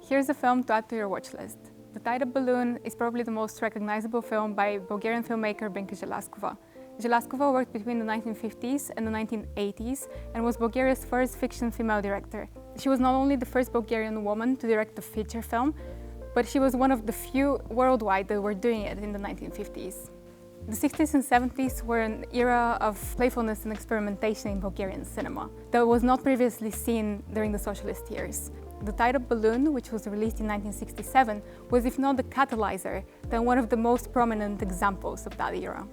Here's a film to add to your watch list. The Tide of Balloon is probably the most recognizable film by Bulgarian filmmaker Binka Zhelyazkova. Zhelyazkova worked between the 1950s and the 1980s and was Bulgaria's first fiction female director. She was not only the first Bulgarian woman to direct a feature film, but she was one of the few worldwide that were doing it in the 1950s. The 60s and 70s were an era of playfulness and experimentation in Bulgarian cinema that was not previously seen during the socialist years. The Tide of Balloon, which was released in 1967, was, if not the catalyzer, then one of the most prominent examples of that era.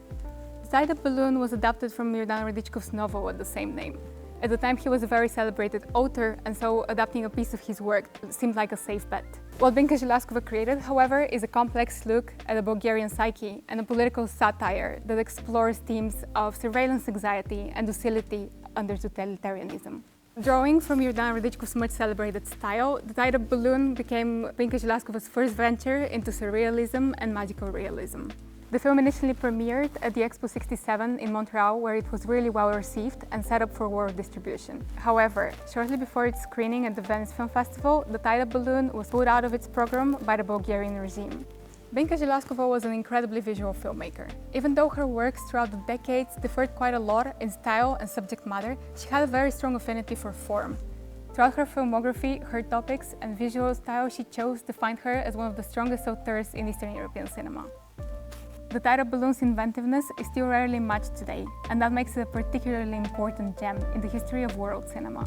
The Tide of Balloon was adapted from Jordan Radichkov's novel with the same name. At the time, he was a very celebrated author, and so adapting a piece of his work seemed like a safe bet. What Binka Zhelyazkova created, however, is a complex look at the Bulgarian psyche and a political satire that explores themes of surveillance anxiety and docility under totalitarianism. Drawing from Jordan Radichkov's much celebrated style, The Tide of Balloon became Binka Zhelyazkova's first venture into surrealism and magical realism. The film initially premiered at the Expo 67 in Montreal, where it was really well received and set up for world distribution. However, shortly before its screening at the Venice Film Festival, The Tide of Balloon was pulled out of its program by the Bulgarian regime. Binka Zhelyazkova was an incredibly visual filmmaker. Even though her works throughout the decades differed quite a lot in style and subject matter, she had a very strong affinity for form. Throughout her filmography, her topics and visual style she chose defined her as one of the strongest auteurs in Eastern European cinema. The Tide of Balloon's inventiveness is still rarely matched today, and that makes it a particularly important gem in the history of world cinema.